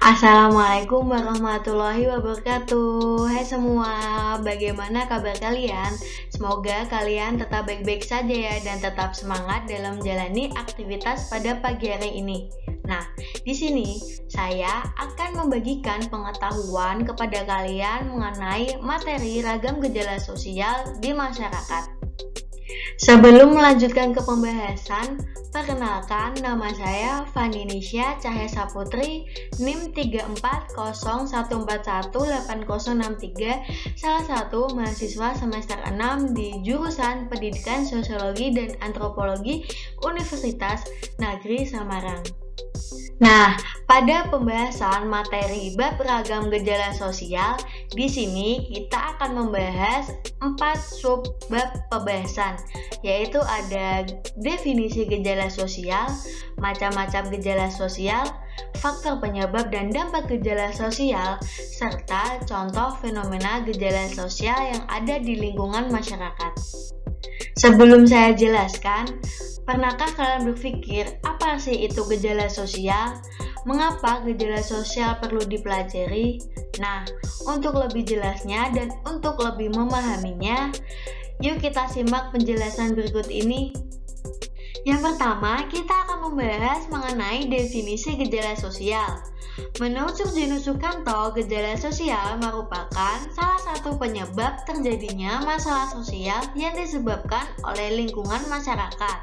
Assalamualaikum warahmatullahi wabarakatuh. Hai semua, bagaimana kabar kalian? Semoga kalian tetap baik-baik saja ya dan tetap semangat dalam menjalani aktivitas pada pagi hari ini. Nah, di sini saya akan membagikan pengetahuan kepada kalian mengenai materi ragam gejala sosial di masyarakat. Sebelum melanjutkan ke pembahasan, perkenalkan nama saya Vanisha Cahya Saputri, NIM 3401418063, salah satu mahasiswa semester 6 di jurusan Pendidikan Sosiologi dan Antropologi Universitas Negeri Samarang. Nah, pada pembahasan materi bab ragam gejala sosial, di sini kita akan membahas 4 sub bab pembahasan, yaitu ada definisi gejala sosial, macam-macam gejala sosial, faktor penyebab dan dampak gejala sosial, serta contoh fenomena gejala sosial yang ada di lingkungan masyarakat. Sebelum saya jelaskan, pernahkah kalian berpikir apa sih itu gejala sosial? Mengapa gejala sosial perlu dipelajari? Nah, untuk lebih jelasnya dan untuk lebih memahaminya, yuk kita simak penjelasan berikut ini. Yang pertama, kita akan membahas mengenai definisi gejala sosial. Menurut Surjino Sukanto, gejala sosial merupakan salah satu penyebab terjadinya masalah sosial yang disebabkan oleh lingkungan masyarakat.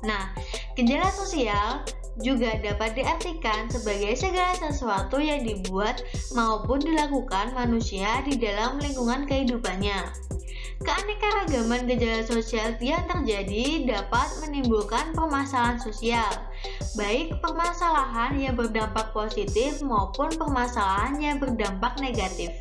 Nah, gejala sosial juga dapat diartikan sebagai segala sesuatu yang dibuat maupun dilakukan manusia di dalam lingkungan kehidupannya. Keanekaragaman gejala sosial yang terjadi dapat menimbulkan permasalahan sosial, baik permasalahan yang berdampak positif maupun permasalahan yang berdampak negatif.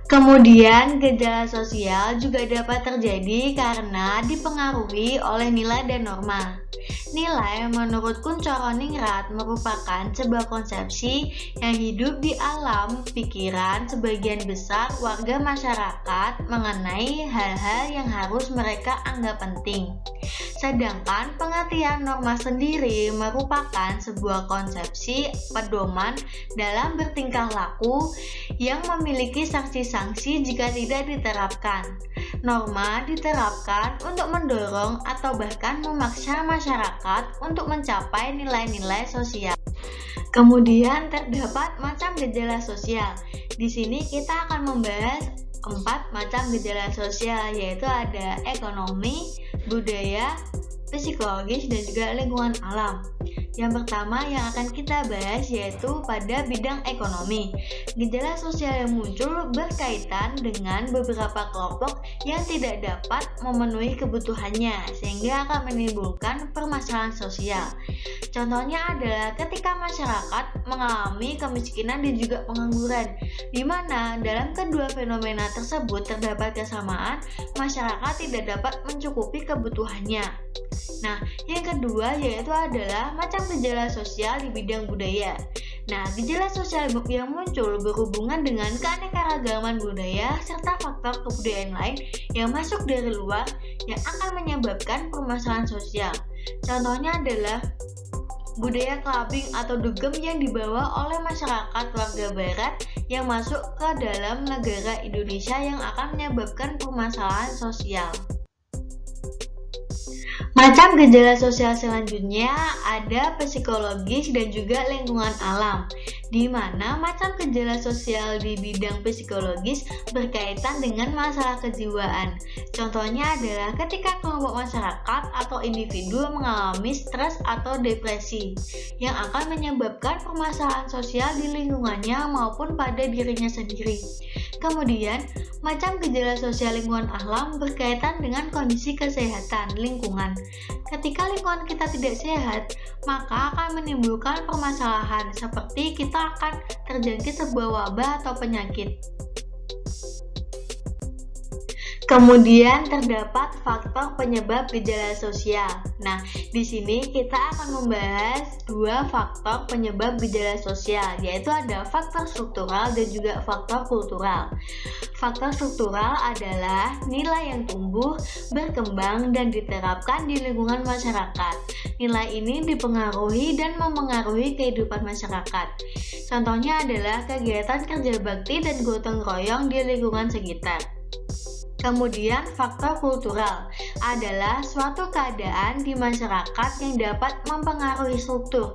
Kemudian, gejala sosial juga dapat terjadi karena dipengaruhi oleh nilai dan norma. Nilai menurut Kunchoro-Ningrat merupakan sebuah konsepsi yang hidup di alam pikiran sebagian besar warga masyarakat mengenai hal-hal yang harus mereka anggap penting. Sedangkan pengertian norma sendiri merupakan sebuah konsepsi pedoman dalam bertingkah laku yang memiliki sanksi-sanksi jika tidak diterapkan. Norma diterapkan untuk mendorong atau bahkan memaksa masyarakat untuk mencapai nilai-nilai sosial. Kemudian terdapat macam gejala sosial. Di sini kita akan membahas 4 macam gejala sosial, yaitu ada ekonomi, budaya, psikologis, dan juga lingkungan alam. Yang pertama yang akan kita bahas yaitu pada bidang ekonomi. Gejala sosial yang muncul berkaitan dengan beberapa kelompok yang tidak dapat memenuhi kebutuhannya sehingga akan menimbulkan permasalahan sosial. Contohnya adalah ketika masyarakat mengalami kemiskinan dan juga pengangguran, di mana dalam kedua fenomena tersebut terdapat kesamaan, masyarakat tidak dapat mencukupi kebutuhannya. Nah, yang kedua yaitu adalah macam gejala sosial di bidang budaya. Nah, gejala sosial yang muncul berhubungan dengan keanekaragaman budaya serta faktor kebudayaan lain yang masuk dari luar yang akan menyebabkan permasalahan sosial. Contohnya adalah budaya clubbing atau dugem yang dibawa oleh masyarakat warga barat yang masuk ke dalam negara Indonesia yang akan menyebabkan permasalahan sosial. Macam gejala sosial selanjutnya ada psikologis dan juga lingkungan alam, di mana macam gejala sosial di bidang psikologis berkaitan dengan masalah kejiwaan. Contohnya adalah ketika kelompok masyarakat atau individu mengalami stres atau depresi, yang akan menyebabkan permasalahan sosial di lingkungannya maupun pada dirinya sendiri. Kemudian, macam gejala sosial lingkungan alam berkaitan dengan kondisi kesehatan lingkungan. Ketika lingkungan kita tidak sehat, maka akan menimbulkan permasalahan seperti kita akan terjangkit sebuah wabah atau penyakit. Kemudian terdapat faktor penyebab gejala sosial. Nah, di sini kita akan membahas dua faktor penyebab gejala sosial, yaitu ada faktor struktural dan juga faktor kultural. Faktor struktural adalah nilai yang tumbuh, berkembang, dan diterapkan di lingkungan masyarakat. Nilai ini dipengaruhi dan memengaruhi kehidupan masyarakat. Contohnya adalah kegiatan kerja bakti dan gotong royong di lingkungan sekitar. Kemudian faktor kultural adalah suatu keadaan di masyarakat yang dapat mempengaruhi struktur.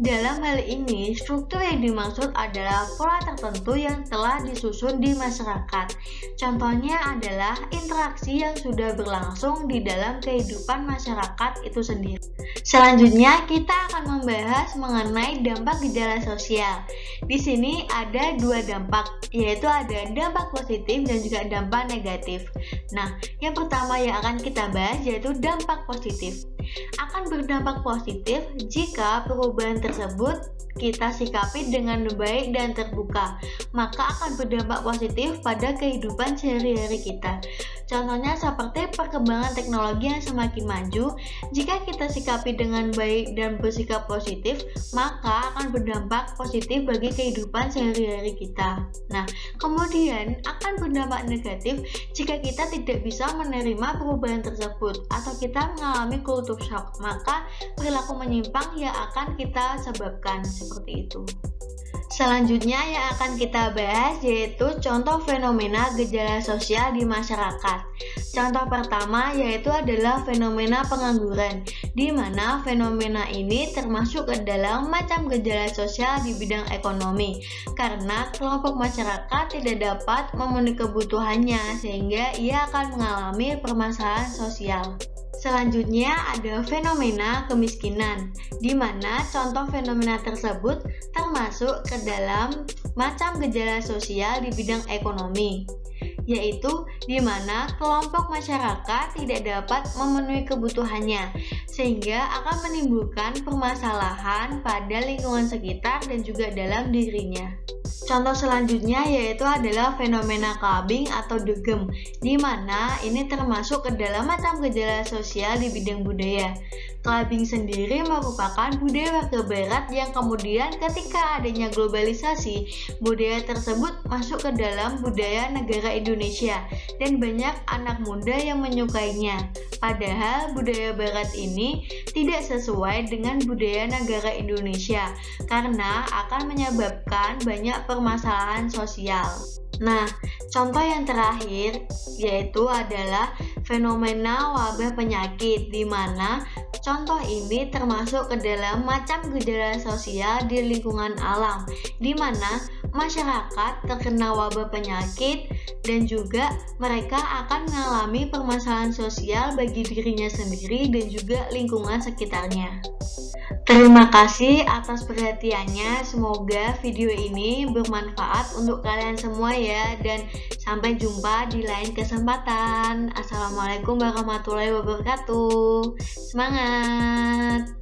Dalam hal ini, struktur yang dimaksud adalah pola tertentu yang telah disusun di masyarakat. Contohnya adalah interaksi yang sudah berlangsung di dalam kehidupan masyarakat itu sendiri. Selanjutnya, kita akan membahas mengenai dampak gejala sosial. Di sini ada dua dampak, yaitu ada dampak positif dan juga dampak negatif. Nah, yang pertama yang akan kita bahas yaitu dampak positif. Akan berdampak positif jika perubahan tersebut kita sikapi dengan baik dan terbuka, maka akan berdampak positif pada kehidupan sehari-hari kita. Contohnya seperti perkembangan teknologi yang semakin maju, jika kita sikapi dengan baik dan bersikap positif, maka akan berdampak positif bagi kehidupan sehari-hari kita. Nah, kemudian akan berdampak negatif jika kita tidak bisa menerima perubahan tersebut atau kita mengalami culture shock, maka perilaku menyimpang yang akan kita sebabkan seperti itu. Selanjutnya yang akan kita bahas yaitu contoh fenomena gejala sosial di masyarakat. Contoh pertama yaitu adalah fenomena pengangguran, di mana fenomena ini termasuk ke dalam macam gejala sosial di bidang ekonomi, karena kelompok masyarakat tidak dapat memenuhi kebutuhannya sehingga ia akan mengalami permasalahan sosial. Selanjutnya ada fenomena kemiskinan, di mana contoh fenomena tersebut termasuk ke dalam macam gejala sosial di bidang ekonomi, yaitu di mana kelompok masyarakat tidak dapat memenuhi kebutuhannya, sehingga akan menimbulkan permasalahan pada lingkungan sekitar dan juga dalam dirinya. Contoh selanjutnya yaitu adalah fenomena clubbing atau dugem, di mana ini termasuk ke dalam macam gejala sosial di bidang budaya. Clubbing sendiri merupakan budaya warga barat yang kemudian ketika adanya globalisasi, budaya tersebut masuk ke dalam budaya negara Indonesia dan banyak anak muda yang menyukainya. Padahal budaya barat ini tidak sesuai dengan budaya negara Indonesia karena akan menyebabkan banyak permasalahan sosial. Nah, contoh yang terakhir yaitu adalah fenomena wabah penyakit, di mana contoh ini termasuk ke dalam macam gejala sosial di lingkungan alam, di mana masyarakat terkena wabah penyakit dan juga mereka akan mengalami permasalahan sosial bagi dirinya sendiri dan juga lingkungan sekitarnya. Terima kasih atas perhatiannya, semoga video ini bermanfaat untuk kalian semua ya, dan sampai jumpa di lain kesempatan. Assalamualaikum warahmatullahi wabarakatuh. Semangat!